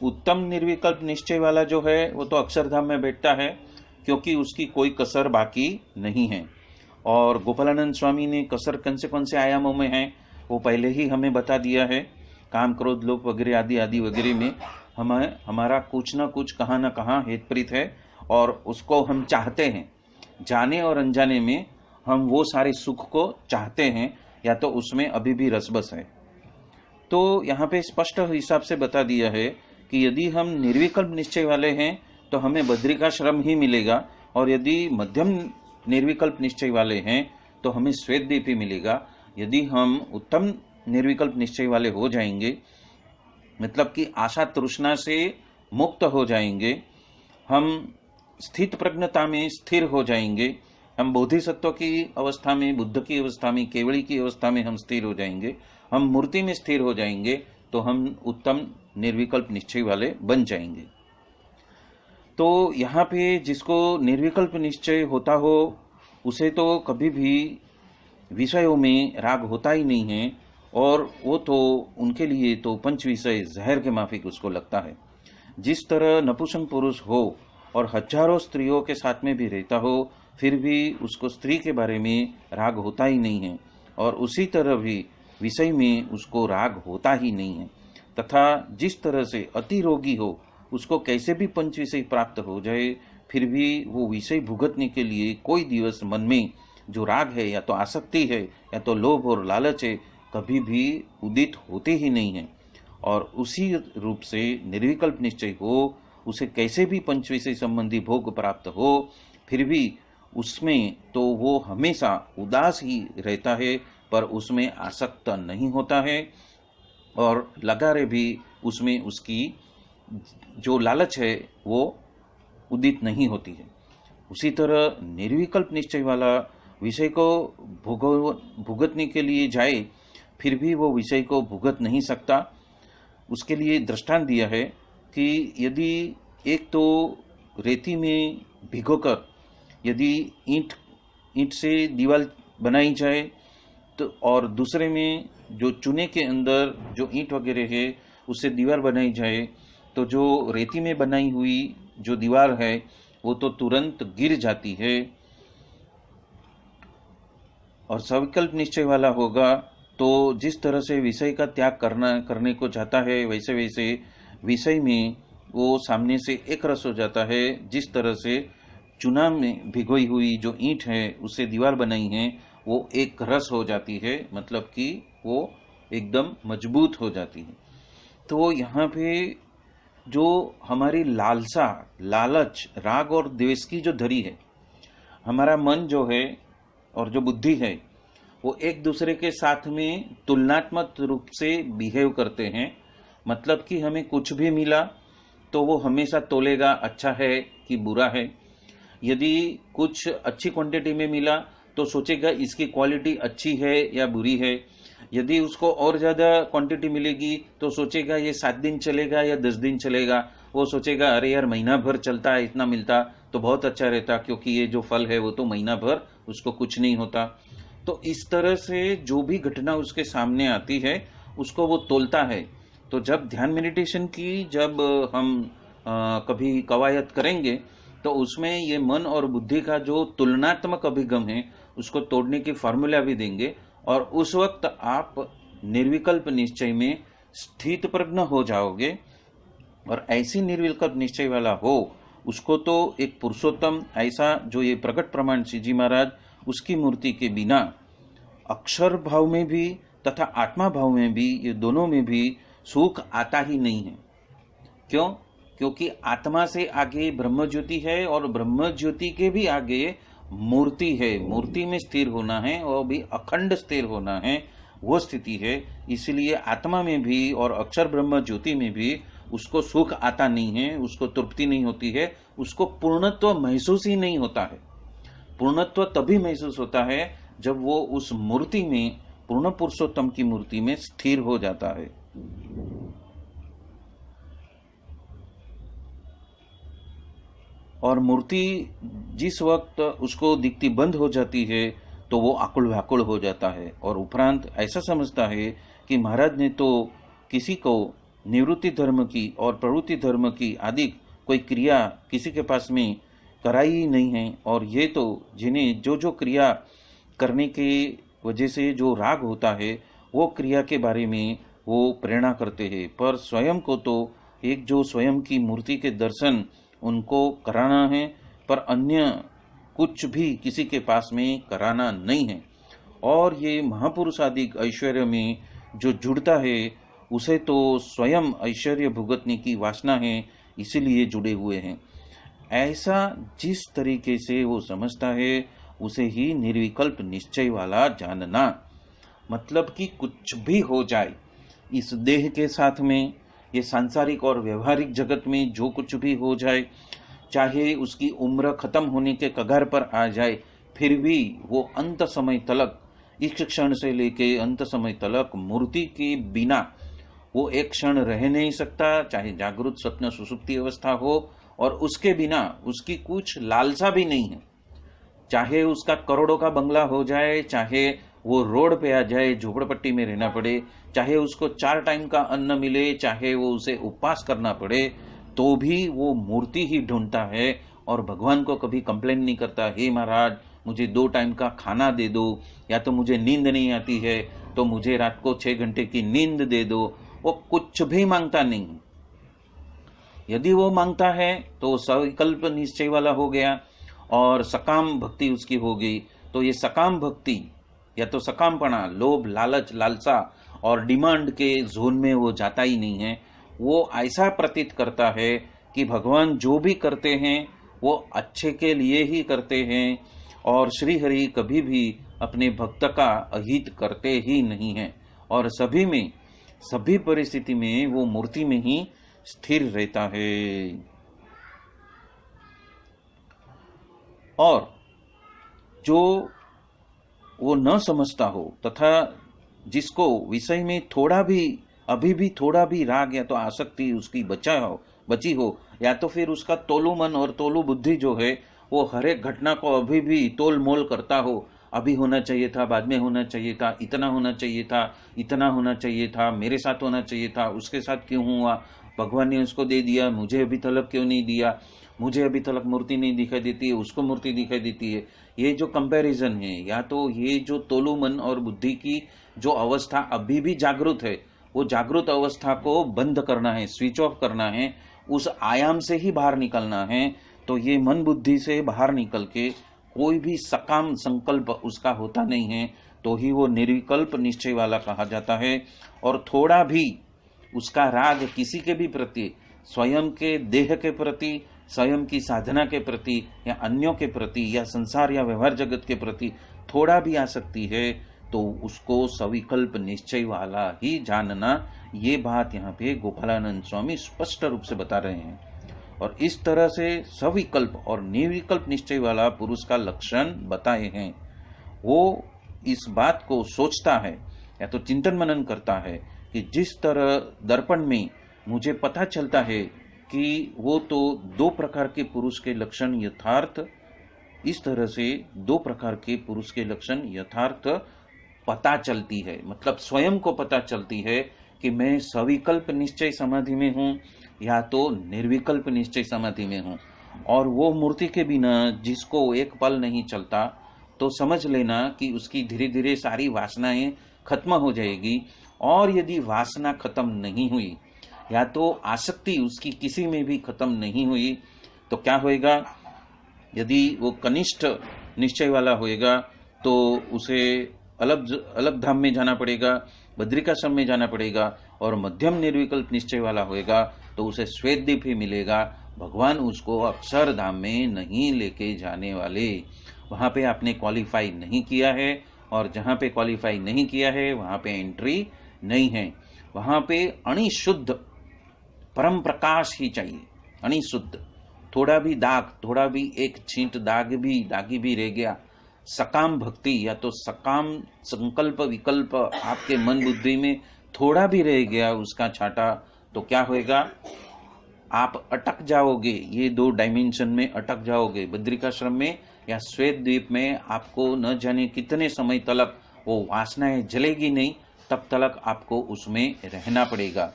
उत्तम निर्विकल्प निश्चय वाला जो है वो तो अक्षरधाम में बैठता है, क्योंकि उसकी कोई कसर बाकी नहीं है। और गोपालानंद स्वामी ने कसर कौन से आयामों में है वो पहले ही हमें बता दिया है। काम, क्रोध, लोभ वगैरह आदि आदि वगैरह में हमारा कुछ ना कुछ कहाँ ना कहाँ हेतप्रीत है, और उसको हम चाहते हैं। जाने और अनजाने में हम वो सारे सुख को चाहते हैं, या तो उसमें अभी भी रसबस है। तो यहाँ पे स्पष्ट हिसाब से बता दिया है कि यदि हम निर्विकल्प निश्चय वाले हैं तो हमें बद्रिकाश्रम ही मिलेगा, और यदि मध्यम निर्विकल्प निश्चय वाले हैं तो हमें श्वेतदीप ही मिलेगा। यदि हम उत्तम निर्विकल्प निश्चय वाले हो जाएंगे, मतलब कि आशा तृष्णा से मुक्त हो जाएंगे, हम स्थित प्रज्ञता में स्थिर हो जाएंगे, हम बोधिसत्व की अवस्था में, बुद्ध की अवस्था में, केवली की अवस्था में हम स्थिर हो जाएंगे, हम मूर्ति में स्थिर हो जाएंगे, तो हम उत्तम निर्विकल्प निश्चय वाले बन जाएंगे। तो यहाँ पे जिसको निर्विकल्प निश्चय होता हो उसे तो कभी भी विषयों में राग होता ही नहीं है, और वो तो उनके लिए तो पंच विषय जहर के माफिक उसको लगता है। जिस तरह नपुंसक पुरुष हो और हजारों स्त्रियों के साथ में भी रहता हो, फिर भी उसको स्त्री के बारे में राग होता ही नहीं है, और उसी तरह भी विषय में उसको राग होता ही नहीं है। तथा जिस तरह से अति रोगी हो, उसको कैसे भी पंच विषय प्राप्त हो जाए, फिर भी वो विषय भुगतने के लिए कोई दिवस मन में जो राग है, या तो आसक्ति है, या तो लोभ और लालच है, कभी भी उदित होते ही नहीं है। और उसी रूप से निर्विकल्प निश्चय हो, उसे कैसे भी पंच विषय संबंधी भोग प्राप्त हो, फिर भी उसमें तो वो हमेशा उदास ही रहता है, पर उसमें आसक्त नहीं होता है, और लगारे भी उसमें उसकी जो लालच है वो उदित नहीं होती है। उसी तरह निर्विकल्प निश्चय वाला विषय को भुगतने के लिए जाए, फिर भी वो विषय को भुगत नहीं सकता। उसके लिए दृष्टांत दिया है कि यदि एक तो रेती में भिगोकर यदि ईंट से दीवार बनाई जाए, तो और दूसरे में जो चूने के अंदर जो ईंट वगैरह है उससे दीवार बनाई जाए, तो जो रेती में बनाई हुई जो दीवार है वो तो तुरंत गिर जाती है। और सविकल्प निश्चय वाला होगा तो जिस तरह से विषय का त्याग करने को चाहता है, वैसे वैसे विषय में वो सामने से एक रस हो जाता है। जिस तरह से चूना में भिगोई हुई जो ईंट है उससे दीवार बनाई है, वो एक रस हो जाती है, मतलब कि वो एकदम मजबूत हो जाती है। तो यहाँ पे जो हमारी लालसा, लालच, राग और द्वेष की जो धरी है, हमारा मन जो है और जो बुद्धि है वो एक दूसरे के साथ में तुलनात्मक रूप से बिहेव करते हैं। मतलब कि हमें कुछ भी मिला तो वो हमेशा तोलेगा अच्छा है कि बुरा है। यदि कुछ अच्छी क्वांटिटी में मिला तो सोचेगा इसकी क्वालिटी अच्छी है या बुरी है। यदि उसको और ज्यादा क्वांटिटी मिलेगी तो सोचेगा ये 7 दिन चलेगा या 10 दिन चलेगा। वो सोचेगा अरे यार महीना भर चलता है, इतना मिलता तो बहुत अच्छा रहता, क्योंकि ये जो फल है वो तो महीना भर उसको कुछ नहीं होता। तो इस तरह से जो भी घटना उसके सामने आती है उसको वो तोलता है। तो जब ध्यान मेडिटेशन की जब हम कभी कवायद करेंगे तो उसमें ये मन और बुद्धि का जो तुलनात्मक अभिगम है उसको तोड़ने की फार्मूला भी देंगे, और उस वक्त आप निर्विकल्प निश्चय में स्थित प्रज्ञ हो जाओगे। और ऐसी निर्विकल्प निश्चय वाला हो उसको तो एक पुरुषोत्तम, ऐसा जो ये प्रकट प्रमाण श्री जी महाराज उसकी मूर्ति के बिना अक्षर भाव में भी तथा आत्मा भाव में भी, ये दोनों में भी सुख आता ही नहीं है। क्यों? क्योंकि आत्मा से आगे ब्रह्म ज्योति है और ब्रह्म ज्योति के भी आगे मूर्ति है। मूर्ति में स्थिर होना है और भी अखंड स्थिर होना है, वो स्थिति है। इसलिए आत्मा में भी और अक्षर ब्रह्म ज्योति में भी उसको सुख आता नहीं है, उसको तृप्ति नहीं होती है, उसको पूर्णत्व महसूस ही नहीं होता है। पूर्णत्व तभी महसूस होता है जब वो उस मूर्ति में, पूर्ण पुरुषोत्तम की मूर्ति में स्थिर हो जाता है। और मूर्ति जिस वक्त उसको दिखती बंद हो जाती है तो वो आकुल व्याकुल हो जाता है, और उपरांत ऐसा समझता है कि महाराज ने तो किसी को निवृत्ति धर्म की और प्रवृत्ति धर्म की आदि कोई क्रिया किसी के पास में कराई ही नहीं है। और ये तो जिन्हें जो जो क्रिया करने के वजह से जो राग होता है वो क्रिया के बारे में वो प्रेरणा करते हैं, पर स्वयं को तो एक जो स्वयं की मूर्ति के दर्शन उनको कराना है, पर अन्य कुछ भी किसी के पास में कराना नहीं है। और ये महापुरुष आदि ऐश्वर्य में जो जुड़ता है उसे तो स्वयं ऐश्वर्य भुगतने की वासना है, इसीलिए जुड़े हुए हैं। ऐसा जिस तरीके से वो समझता है उसे ही निर्विकल्प निश्चय वाला जानना। मतलब कि कुछ भी हो जाए इस देह के साथ में, ये सांसारिक और व्यवहारिक जगत में जो कुछ भी हो जाए, चाहे उसकी उम्र खत्म होने के कगार पर आ जाए, फिर भी वो अंत समय तलक, इस क्षण से लेके अंत समय तलक मूर्ति के बिना वो एक क्षण रह नहीं सकता, चाहे जागृत स्वप्न सुसुप्ति अवस्था हो, और उसके बिना उसकी कुछ लालसा भी नहीं है। चाहे उसका करोड़ों का बंगला हो जाए, चाहे वो रोड पे आ जाए, झोपड़पट्टी में रहना पड़े, चाहे उसको 4 टाइम का अन्न मिले, चाहे वो उसे उपवास करना पड़े, तो भी वो मूर्ति ही ढूंढता है और भगवान को कभी कंप्लेन नहीं करता, हे महाराज मुझे 2 टाइम का खाना दे दो, या तो मुझे नींद नहीं आती है तो मुझे रात को 6 घंटे की नींद दे दो। वो कुछ भी मांगता नहीं। यदि वो मांगता है तो सविकल्प निश्चय वाला हो गया और सकाम भक्ति उसकी हो गई। तो ये सकाम भक्ति या तो सकामपना, लोभ, लालच, लालसा और डिमांड के जोन में वो जाता ही नहीं है। वो ऐसा प्रतीत करता है कि भगवान जो भी करते हैं वो अच्छे के लिए ही करते हैं, और श्री हरि कभी भी अपने भक्त का अहित करते ही नहीं है, और सभी में, सभी परिस्थिति में वो मूर्ति में ही स्थिर रहता है। और जो वो न समझता हो तथा जिसको विषय में थोड़ा भी, अभी भी थोड़ा भी राग या तो आसक्ति उसकी बची हो, या तो फिर उसका तोलू मन और तोलू बुद्धि जो है वो हर एक घटना को अभी भी तोल मोल करता हो, अभी होना चाहिए था, बाद में होना चाहिए था, इतना होना चाहिए था, इतना होना चाहिए था, मेरे साथ होना चाहिए था, उसके साथ क्यों हुआ, भगवान ने उसको दे दिया, मुझे अभी तलक क्यों नहीं दिया, मुझे अभी तलक मूर्ति नहीं दिखाई देती है, उसको मूर्ति दिखाई देती है। ये जो कंपैरिजन है, या तो ये जो तोलू मन और बुद्धि की जो अवस्था अभी भी जागृत है, वो जागृत अवस्था को बंद करना है, स्विच ऑफ करना है, उस आयाम से ही बाहर निकलना है। तो ये मन बुद्धि से बाहर निकल के कोई भी सकाम संकल्प उसका होता नहीं है, तो ही वो निर्विकल्प निश्चय वाला कहा जाता है। और थोड़ा भी उसका राग किसी के भी प्रति स्वयं के देह के प्रति, स्वयं की साधना के प्रति या अन्यों के प्रति या संसार या व्यवहार जगत के प्रति थोड़ा भी आसक्ति है तो उसको सविकल्प निश्चय वाला ही जानना, ये बात यहाँ पे गोपालानंद स्वामी स्पष्ट रूप से बता रहे हैं। और इस तरह से सविकल्प और निर्विकल्प निश्चय वाला पुरुष का लक्षण बताए हैं। वो इस बात को सोचता है या तो चिंतन मनन करता है कि जिस तरह दर्पण में मुझे पता चलता है कि वो तो दो प्रकार के पुरुष के लक्षण यथार्थ, इस तरह से दो प्रकार के पुरुष के लक्षण यथार्थ पता चलती है, मतलब स्वयं को पता चलती है कि मैं सविकल्प निश्चय समाधि में हूं या तो निर्विकल्प निश्चय समाधि में हूं। और वो मूर्ति के बिना जिसको एक पल नहीं चलता, तो समझ लेना कि उसकी धीरे धीरे सारी वासनाएं खत्म हो जाएगी। और यदि वासना खत्म नहीं हुई या तो आसक्ति उसकी किसी में भी खत्म नहीं हुई तो क्या होएगा? यदि वो कनिष्ठ निश्चय वाला होएगा तो उसे अलग धाम में जाना पड़ेगा, बद्रिकाश्रम में जाना पड़ेगा। और मध्यम निर्विकल्प निश्चय वाला होएगा तो उसे श्वेतद्वीप ही मिलेगा। भगवान उसको अक्षरधाम में नहीं लेके जाने वाले। वहां पे आपने क्वालिफाई नहीं किया है, और जहां पे क्वालिफाई नहीं किया है वहां पे एंट्री नहीं है। वहां पे अणिशुद्ध परम प्रकाश ही चाहिए, अणिशुद्ध। थोड़ा भी दाग, थोड़ा भी एक छींट दागी भी रह गया, सकाम भक्ति या तो सकाम संकल्प विकल्प आपके मन बुद्धि में थोड़ा भी रह गया उसका छाटा, तो क्या होएगा? आप अटक जाओगे, ये दो डायमेंशन में अटक जाओगे। बद्रिकाश्रम में या श्वेत द्वीप में आपको न जाने कितने समय तक वो वासनाएं जलेगी नहीं, तब तक आपको उसमें रहना पड़ेगा।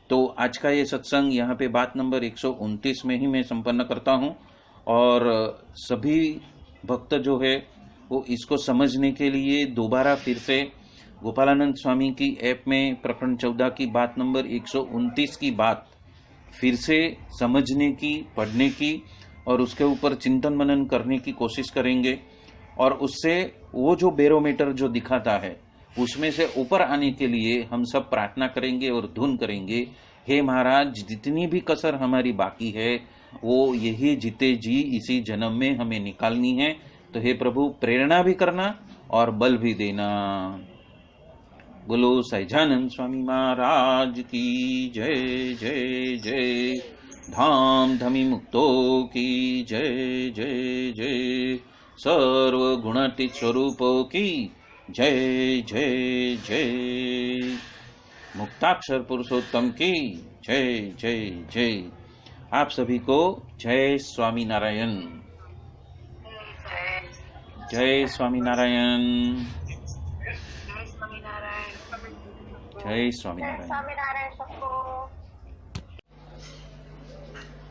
तो आज का ये सत्संग यहाँ पे बात नंबर 129 में ही मैं संपन्न करता हूँ। और सभी भक्त जो है वो इसको समझने के लिए दोबारा फिर से गोपालानंद स्वामी की ऐप में प्रकरण 14 की बात नंबर 129 की बात फिर से समझने की, पढ़ने की और उसके ऊपर चिंतन मनन करने की कोशिश करेंगे। और उससे वो जो बैरोमीटर जो दिखाता है उसमें से ऊपर आने के लिए हम सब प्रार्थना करेंगे और धुन करेंगे। हे महाराज, जितनी भी कसर हमारी बाकी है वो यही जीते जी इसी जन्म में हमें निकालनी है। तो हे प्रभु, प्रेरणा भी करना और बल भी देना। बोलो सहजानंद स्वामी महाराज की जय जय जय। धाम धमी मुक्तो की जय जय जय। सर्व गुणातीत स्वरूपों की जय जय जय। मुक्ताक्षर पुरुषोत्तम की जय जय जय। आप सभी को जय स्वामी नारायण। जय स्वामी नारायण। जय स्वामी नारायण।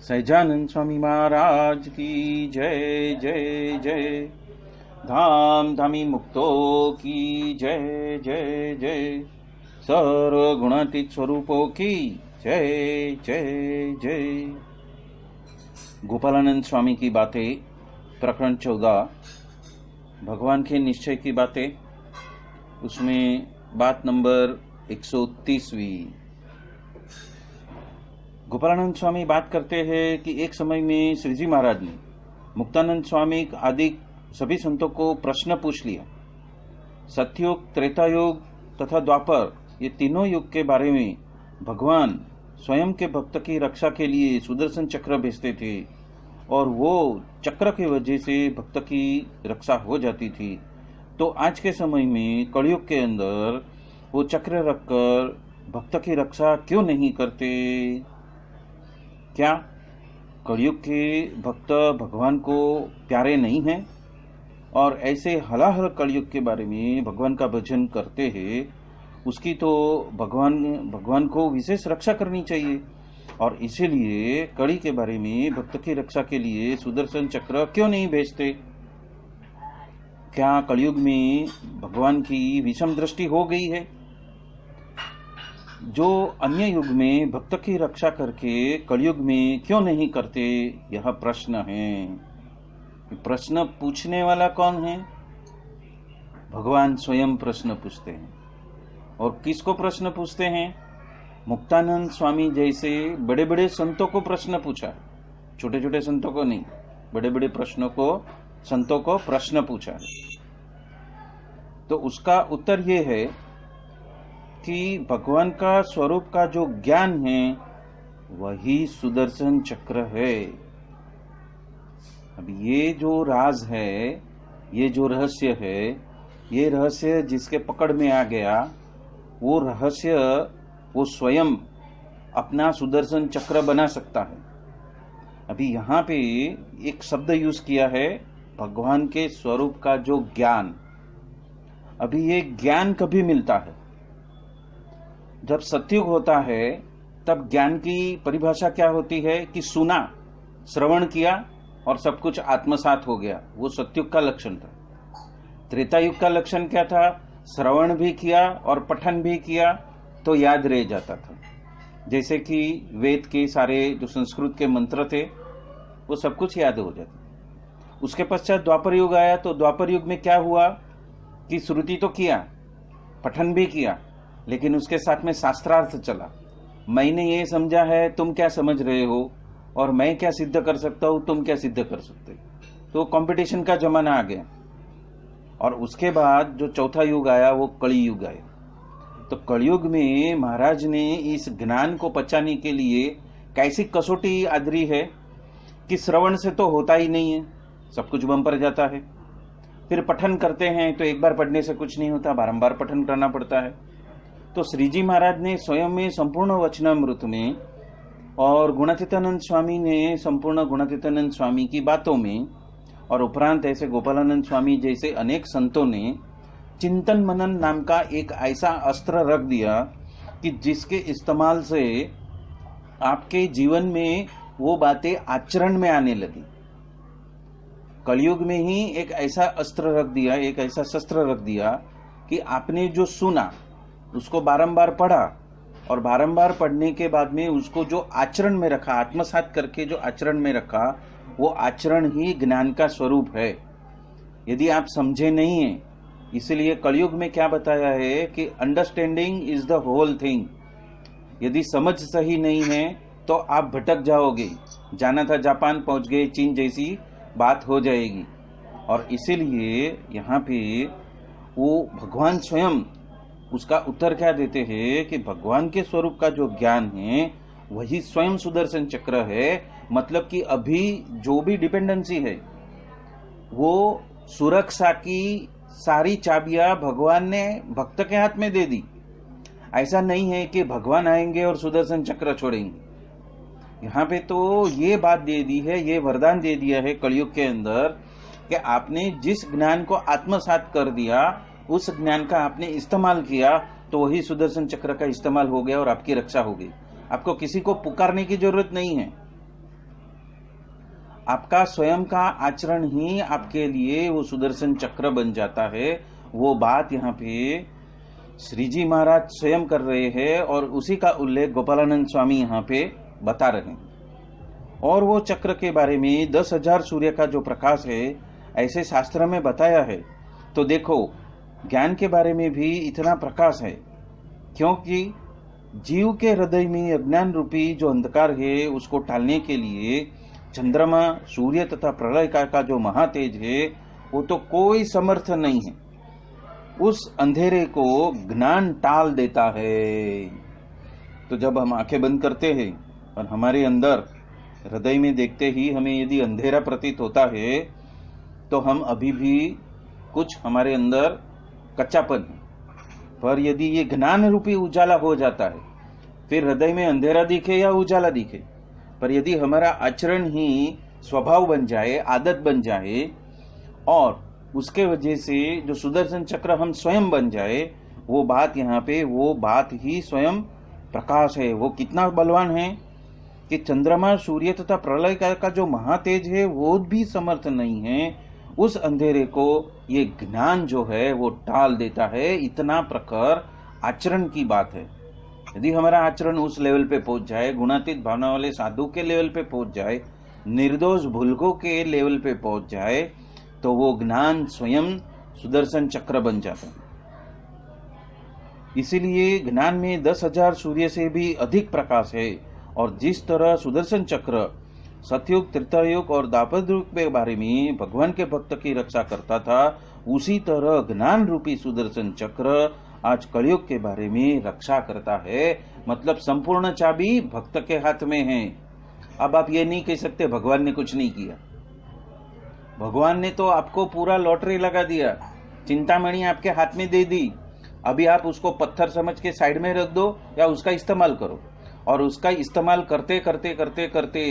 सहजानंद स्वामी महाराज की जय जय जय। धाम धामी मुक्तो की जय जय जय। सर्व गुणातीत स्वरूपों की जय जय जय। गोपालानंद स्वामी की बातें, प्रकरण 14, भगवान के निश्चय की बातें, उसमें बात नंबर 130वीं। गोपालानंद स्वामी बात करते हैं कि एक समय में श्री जी महाराज ने मुक्तानंद स्वामी आदि सभी संतों को प्रश्न पूछ लिया। सत्ययुग, त्रेता युग तथा द्वापर, ये तीनों युग के बारे में भगवान स्वयं के भक्त की रक्षा के लिए सुदर्शन चक्र भेजते थे और वो चक्र की वजह से भक्त की रक्षा हो जाती थी। तो आज के समय में कलयुग के अंदर वो चक्र रखकर भक्त की रक्षा क्यों नहीं करते? क्या कलयुग के भक्त भगवान को प्यारे नहीं हैं? और ऐसे हलाहल कलयुग के बारे में भगवान का भजन करते हैं, उसकी तो भगवान को विशेष रक्षा करनी चाहिए। और इसीलिए कड़ी के बारे में भक्त की रक्षा के लिए सुदर्शन चक्र क्यों नहीं भेजते? क्या कलयुग में भगवान की विषम दृष्टि हो गई है? जो अन्य युग में भक्त की रक्षा करके कलयुग में क्यों नहीं करते, यह प्रश्न है। प्रश्न पूछने वाला कौन है? भगवान स्वयं प्रश्न पूछते हैं। और किसको प्रश्न पूछते हैं? मुक्तानंद स्वामी जैसे बड़े बड़े संतों को प्रश्न पूछा, छोटे छोटे संतों को नहीं, बड़े बड़े संतों को प्रश्न पूछा है, तो उसका उत्तर ये है कि भगवान का स्वरूप का जो ज्ञान है वही सुदर्शन चक्र है। अब ये जो राज है, ये जो रहस्य है, ये रहस्य जिसके पकड़ में आ गया, वो रहस्य वो स्वयं अपना सुदर्शन चक्र बना सकता है। अभी यहाँ पे एक शब्द यूज किया है, भगवान के स्वरूप का जो ज्ञान। अभी ये ज्ञान कभी मिलता है? जब सतयुग होता है तब ज्ञान की परिभाषा क्या होती है कि सुना, श्रवण किया और सब कुछ आत्मसात हो गया, वो सतयुग का लक्षण था। त्रेता युग का लक्षण क्या था? श्रवण भी किया और पठन भी किया तो याद रह जाता था, जैसे कि वेद के सारे जो संस्कृत के मंत्र थे वो सब कुछ याद हो जाते। उसके पश्चात द्वापर युग आया, तो द्वापर युग में क्या हुआ कि श्रुति तो किया, पठन भी किया, लेकिन उसके साथ में शास्त्रार्थ चला। मैंने ये समझा है, तुम क्या समझ रहे हो, और मैं क्या सिद्ध कर सकता हूं, तुम क्या सिद्ध कर सकते हो, तो कंपटीशन का जमाना आ गया। और उसके बाद जो चौथा युग आया वो कली युग आया। तो कलयुग में महाराज ने इस ज्ञान को पचाने के लिए कैसी कसौटी आदरी है कि श्रवण से तो होता ही नहीं है, सब कुछ बम पर जाता है। फिर पठन करते हैं तो एक बार पढ़ने से कुछ नहीं होता, बारंबार पठन करना पड़ता है। तो श्रीजी महाराज ने स्वयं में संपूर्ण वचनामृत में और गुणातीतानंद स्वामी ने संपूर्ण गुणातीतानंद स्वामी की बातों में, और उपरांत ऐसे गोपालानंद स्वामी जैसे अनेक संतों ने चिंतन मनन नाम का एक ऐसा अस्त्र रख दिया कि जिसके इस्तेमाल से आपके जीवन में वो बातें आचरण में आने लगी। कलयुग में ही एक ऐसा अस्त्र रख दिया, एक ऐसा शस्त्र रख दिया कि आपने जो सुना उसको बारंबार पढ़ा, और बारंबार पढ़ने के बाद में उसको जो आचरण में रखा, आत्मसात करके जो आचरण में रखा, वो आचरण ही ज्ञान का स्वरूप है। यदि आप समझे नहीं है, इसलिए कलयुग में क्या बताया है कि understanding is the whole thing. यदि समझ सही नहीं है तो आप भटक जाओगे, जाना था जापान पहुंच गए, चीन जैसी बात हो जाएगी। और इसीलिए यहाँ पे वो भगवान स्वयं उसका उत्तर क्या देते हैं कि भगवान के स्वरूप का जो ज्ञान है वही स्वयं सुदर्शन चक्र है। मतलब कि अभी जो भी डिपेंडेंसी है वो सुरक्षा की सारी चाबियां भगवान ने भक्त के हाथ में दे दी। ऐसा नहीं है कि भगवान आएंगे और सुदर्शन चक्र छोड़ेंगे। यहाँ पे तो ये बात दे दी है, ये वरदान दे दिया है कलयुग के अंदर कि आपने जिस ज्ञान को आत्मसात कर दिया, उस ज्ञान का आपने इस्तेमाल किया, तो वही सुदर्शन चक्र का इस्तेमाल हो गया और आपकी रक्षा हो गई। आपको किसी को पुकारने की जरूरत नहीं है, आपका स्वयं का आचरण ही आपके लिए वो सुदर्शन चक्र बन जाता है। वो बात यहाँ पे श्रीजी महाराज स्वयं कर रहे हैं और उसी का उल्लेख गोपालानंद स्वामी यहाँ पे बता रहे हैं। और वो चक्र के बारे में 10,000 सूर्य का जो प्रकाश है ऐसे शास्त्र में बताया है। तो देखो, ज्ञान के बारे में भी इतना प्रकाश है क्योंकि जीव के हृदय में अज्ञान रूपी जो अंधकार है उसको टालने के लिए चंद्रमा, सूर्य तथा प्रलय का जो महातेज है वो तो कोई समर्थ नहीं है, उस अंधेरे को ज्ञान टाल देता है। तो जब हम आंखें बंद करते हैं और हमारे अंदर हृदय में देखते ही हमें यदि अंधेरा प्रतीत होता है तो हम अभी भी कुछ हमारे अंदर कच्चापन है। पर यदि ये ज्ञान रूपी उजाला हो जाता है, फिर हृदय में अंधेरा दिखे या उजाला दिखे, पर यदि हमारा आचरण ही स्वभाव बन जाए, आदत बन जाए, और उसके वजह से जो सुदर्शन चक्र हम स्वयं बन जाए, वो बात यहाँ पे, वो बात ही स्वयं प्रकाश है। वो कितना बलवान है कि चंद्रमा, सूर्य तथा प्रलय का जो महातेज है वो भी समर्थ नहीं है, उस अंधेरे को ये ज्ञान जो है वो टाल देता है। इतना प्रखर आचरण की बात है। यदि हमारा आचरण उस लेवल पे पहुंच जाए, गुणातीत भावना वाले साधु के लेवल पे पहुंच जाए, निर्दोष भूलकों के लेवल पे पहुंच जाए, तो वो ज्ञान स्वयं सुदर्शन चक्र बन जाता है। इसीलिए ज्ञान में 10,000 सूर्य से भी अधिक प्रकाश है। और जिस तरह सुदर्शन चक्र सतयुग, त्रेतायुग और द्वापर युग के बारे में भगवान के भक्त की रक्षा करता था, उसी तरह ज्ञान रूपी सुदर्शन चक्र आज कलयुग के बारे में रक्षा करता है। मतलब संपूर्ण चाबी भक्त के हाथ में है। अब आप ये नहीं कह सकते भगवान ने कुछ नहीं किया। भगवान ने तो आपको पूरा लॉटरी लगा दिया, चिंतामणि आपके हाथ में दे दी। अभी आप उसको पत्थर समझ के साइड में रख दो या उसका इस्तेमाल करो, और उसका इस्तेमाल करते करते करते करते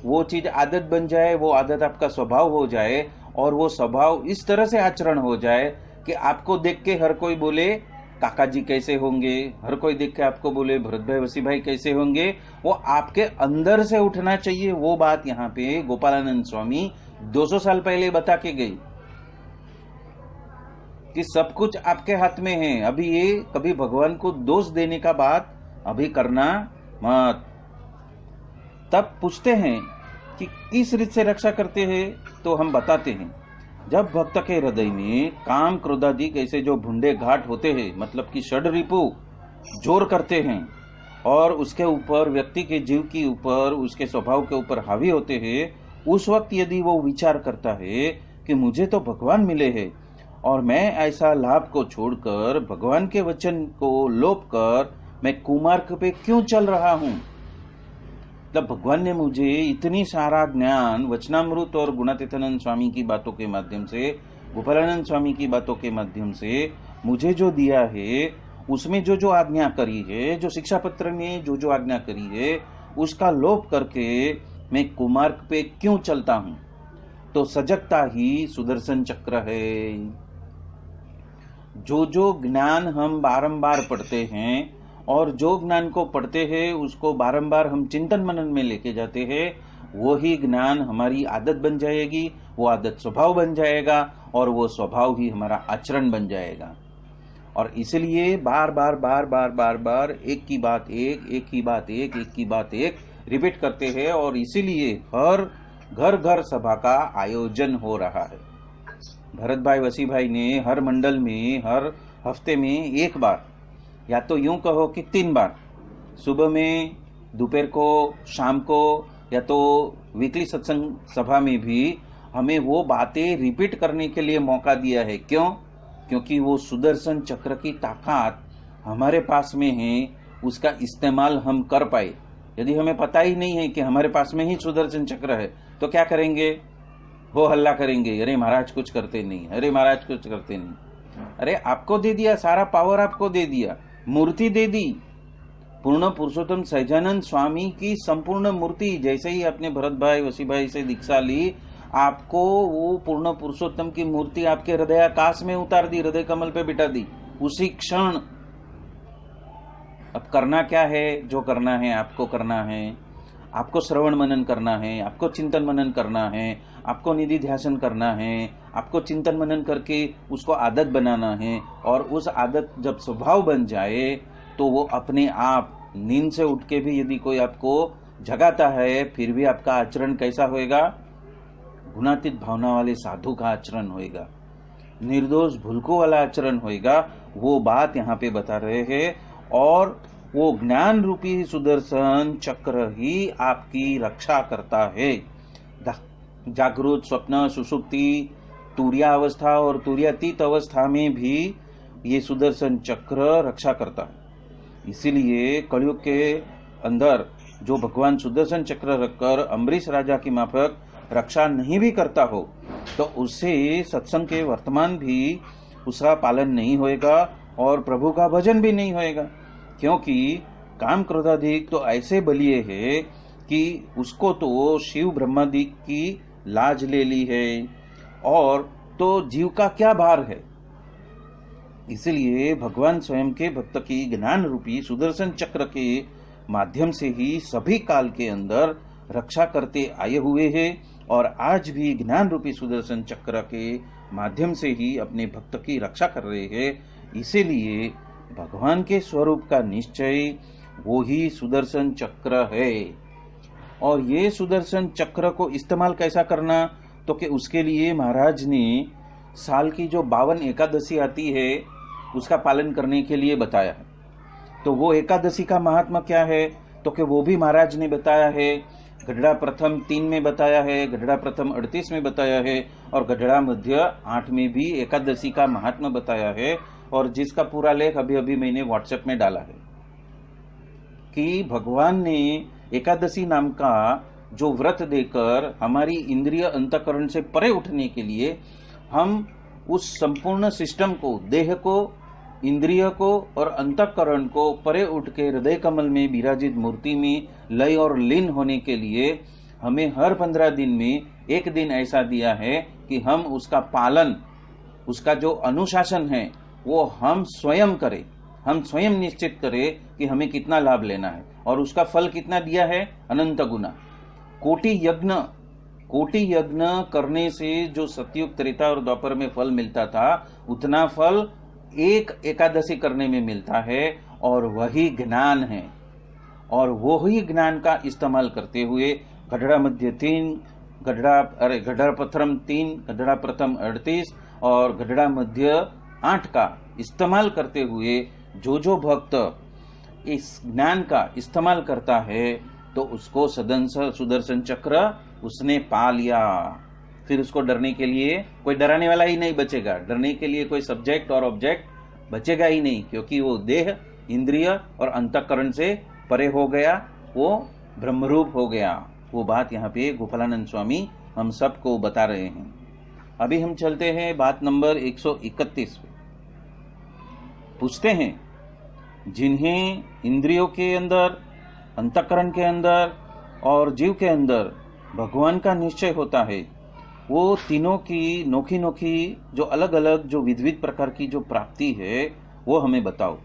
वो चीज आदत बन जाए, वो आदत आपका स्वभाव हो जाए, और वो स्वभाव इस तरह से आचरण हो जाए कि आपको देख के हर कोई बोले काका जी कैसे होंगे, हर कोई देख के आपको बोले भरत भाई, वसी भाई कैसे होंगे। वो आपके अंदर से उठना चाहिए। वो बात यहाँ पे गोपालानंद स्वामी 200 साल पहले बता के गई कि सब कुछ आपके हाथ में है। अभी ये कभी भगवान को दोष देने का बात अभी करना मत। तब पूछते हैं कि किस रीत से रक्षा करते हैं, तो हम बताते हैं। जब भक्त के हृदय में काम, क्रोधादि ऐसे जो भुंडे घाट होते हैं, मतलब कि षड रिपु जोर करते हैं और उसके ऊपर, व्यक्ति के जीव के ऊपर, उसके स्वभाव के ऊपर हावी होते हैं, उस वक्त यदि वो विचार करता है कि मुझे तो भगवान मिले हैं और मैं ऐसा लाभ को छोड़कर भगवान के वचन को लोप कर मैं कुमार्ग पे क्यों चल रहा हूं। तब भगवान ने मुझे इतनी सारा ज्ञान वचनामृत और गुणातीतानंद स्वामी की बातों के माध्यम से, गोपालानंद स्वामी की बातों के माध्यम से मुझे जो दिया है, उसमें जो जो आज्ञा करी है, जो शिक्षा पत्र में जो जो आज्ञा करी है, उसका लोप करके मैं कुमार्ग पे क्यों चलता हूं। तो सजगता ही सुदर्शन चक्र है। जो जो ज्ञान हम बारंबार पढ़ते हैं और जो ज्ञान को पढ़ते हैं उसको बारंबार हम चिंतन मनन में लेके जाते हैं, वही ज्ञान हमारी आदत बन जाएगी, वो आदत स्वभाव बन जाएगा और वो स्वभाव ही हमारा आचरण बन जाएगा। और इसलिए बार बार बार बार बार बार एक की बात एक की बात एक की बात एक रिपीट करते हैं। और इसीलिए हर घर घर सभा का आयोजन हो रहा है। भरत भाई, वसी भाई ने हर मंडल में हर हफ्ते में एक बार, या तो यूं कहो कि 3 बार, सुबह में, दोपहर को, शाम को, या तो वीकली सत्संग सभा में भी हमें वो बातें रिपीट करने के लिए मौका दिया है। क्यों? क्योंकि वो सुदर्शन चक्र की ताकत हमारे पास में है, उसका इस्तेमाल हम कर पाए। यदि हमें पता ही नहीं है कि हमारे पास में ही सुदर्शन चक्र है, तो क्या करेंगे? वो हल्ला करेंगे, अरे महाराज कुछ करते नहीं, अरे महाराज कुछ करते नहीं। अरे आपको दे दिया, सारा पावर आपको दे दिया, मूर्ति दे दी। पूर्ण पुरुषोत्तम सहजानंद स्वामी की संपूर्ण मूर्ति, जैसे ही आपने भरत भाई, वसी भाई से दीक्षा ली, आपको वो पूर्ण पुरुषोत्तम की मूर्ति आपके हृदयाकाश में उतार दी, हृदय कमल पे बिठा दी उसी क्षण। अब करना क्या है? जो करना है आपको करना है। आपको श्रवण मनन करना है, आपको चिंतन मनन करना है, आपको निधि ध्यासन करना है, आपको चिंतन मनन करके उसको आदत बनाना है। और उस आदत जब स्वभाव बन जाए तो वो अपने आप, नींद से उठ के भी यदि कोई आपको जगाता है, फिर भी आपका आचरण कैसा होएगा? गुणातीत भावना वाले साधु का आचरण होएगा, निर्दोष भूलकों वाला आचरण होएगा। वो बात यहाँ पे बता रहे हैं। और वो ज्ञान रूपी सुदर्शन चक्र ही आपकी रक्षा करता है। जागृत, स्वप्न, सुषुप्ति, तुर्या अवस्था और तुर्यातीत अवस्था में भी ये सुदर्शन चक्र रक्षा करता है। इसीलिए कलयुग के अंदर जो भगवान सुदर्शन चक्र रखकर अम्बरीश राजा की माफक रक्षा नहीं भी करता हो, तो उससे सत्संग के वर्तमान भी उसका पालन नहीं होएगा और प्रभु का भजन भी नहीं होएगा। क्योंकि काम क्रोधाधिक तो ऐसे बलिए है कि उसको तो शिव ब्रह्मादि की लाज ले ली है, और तो जीव का क्या भार है। इसलिए भगवान स्वयं के भक्त की ज्ञान रूपी सुदर्शन चक्र के माध्यम से ही सभी काल के अंदर रक्षा करते आए हुए हैं और आज भी ज्ञान रूपी सुदर्शन चक्र के माध्यम से ही अपने भक्त की रक्षा कर रहे हैं। इसीलिए भगवान के स्वरूप का निश्चय वो ही सुदर्शन चक्र है। और ये सुदर्शन चक्र को इस्तेमाल कैसा करना, तो कि उसके लिए महाराज ने साल की जो 52 एकादशी आती है, उसका पालन करने के लिए बताया है। तो वो एकादशी का महात्मा क्या है, तो कि वो भी महाराज ने बताया है। गढ़ड़ा प्रथम 3 में बताया है, गढ़ड़ा प्रथम 38 में बताया है, और गढ़ड़ा मध्य 8 में भी एकादशी का महात्मा बताया है। और जिसका पूरा लेख अभी अभी मैंने व्हाट्सएप में डाला है कि भगवान ने एकादशी नाम का जो व्रत देकर हमारी इंद्रिय अंतःकरण से परे उठने के लिए हम उस संपूर्ण सिस्टम को, देह को, इंद्रिय को और अंतःकरण को परे उठ के हृदय कमल में विराजित मूर्ति में लय और लीन होने के लिए हमें हर 15 दिन में एक दिन ऐसा दिया है कि हम उसका पालन, उसका जो अनुशासन है वो हम स्वयं करें, हम स्वयं निश्चित करें कि हमें कितना लाभ लेना है। और उसका फल कितना दिया है, अनंत गुना। कोटि यज्ञ करने से जो सतयुग, त्रेता और द्वापर में फल मिलता था, उतना फल एक एकादशी करने में मिलता है। और वही ज्ञान है, और वही ज्ञान का इस्तेमाल करते हुए गढ़ड़ा मध्य 3, गढ़ड़ा प्रथम 3, गढ़ड़ा प्रथम 38 और गढ़ड़ा मध्य 8 का इस्तेमाल करते हुए जो भक्त इस ज्ञान का इस्तेमाल करता है तो उसको सुदर्शन चक्र उसने पा लिया। फिर उसको डरने के लिए कोई डराने वाला ही नहीं बचेगा, डरने के लिए कोई सब्जेक्ट और ऑब्जेक्ट बचेगा ही नहीं, क्योंकि वो देह, इंद्रिय और अंतःकरण से परे हो गया, वो ब्रह्मरूप हो गया। वो बात यहाँ पे गोपालानंद स्वामी हम सबको बता रहे हैं। अभी हम चलते हैं बात नंबर 131 पे। पूछते हैं, जिन्हें इंद्रियों के अंदर, अंतःकरण के अंदर और जीव के अंदर भगवान का निश्चय होता है, वो तीनों की नोखी नोखी जो अलग अलग जो विविध प्रकार की जो प्राप्ति है वो हमें बताओ।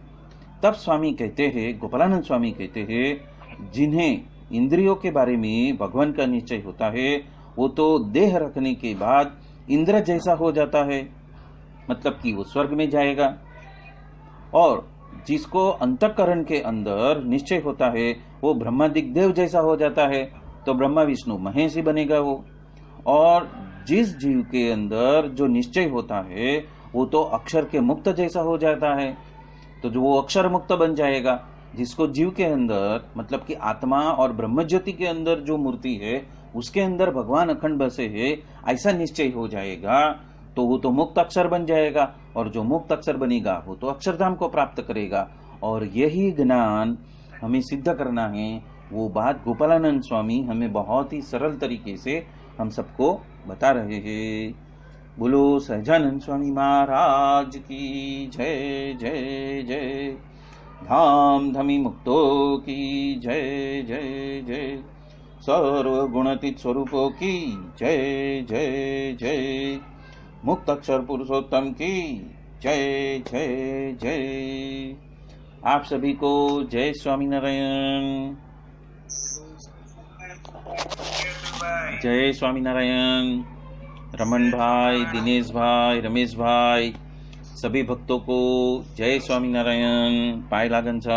तब स्वामी कहते हैं, गोपालानंद स्वामी कहते हैं, जिन्हें इंद्रियों के बारे में भगवान का निश्चय होता है वो तो देह रखने के बाद इंद्र जैसा हो जाता है, मतलब कि वो स्वर्ग में जाएगा। और जिसको अंतःकरण के अंदर निश्चय होता है वो ब्रह्मादिक देव जैसा हो जाता है, तो ब्रह्मा विष्णु महेश ही बनेगा वो। और जिस जीव के अंदर जो निश्चय होता है वो तो अक्षर के मुक्त जैसा हो जाता है, तो जो वो अक्षर मुक्त बन जाएगा। जिसको जीव के अंदर, मतलब कि आत्मा और ब्रह्म ज्योति के अंदर जो मूर्ति है उसके अंदर भगवान अखंड बसे है, ऐसा निश्चय हो जाएगा तो वो तो मुक्त अक्षर बन जाएगा। और जो मुक्त अक्षर बनेगा वो तो अक्षरधाम को प्राप्त करेगा। और यही ज्ञान हमें सिद्ध करना है। वो बात गोपालानंद स्वामी हमें बहुत ही सरल तरीके से हम सबको बता रहे हैं। बोलो सहजानंद स्वामी महाराज की जय जय जय। धाम धमी मुक्तो की जय जय जय। सर्व गुणातीत स्वरूपों की जय जय जय। मुक्त अक्षर पुरुषोत्तम की जय जय जय। आप सभी को जय स्वामीनारायण। जय स्वामीनारायण। रमन भाई, दिनेश भाई, रमेश भाई, सभी भक्तों को जय स्वामीनारायण। पाए लागन छ।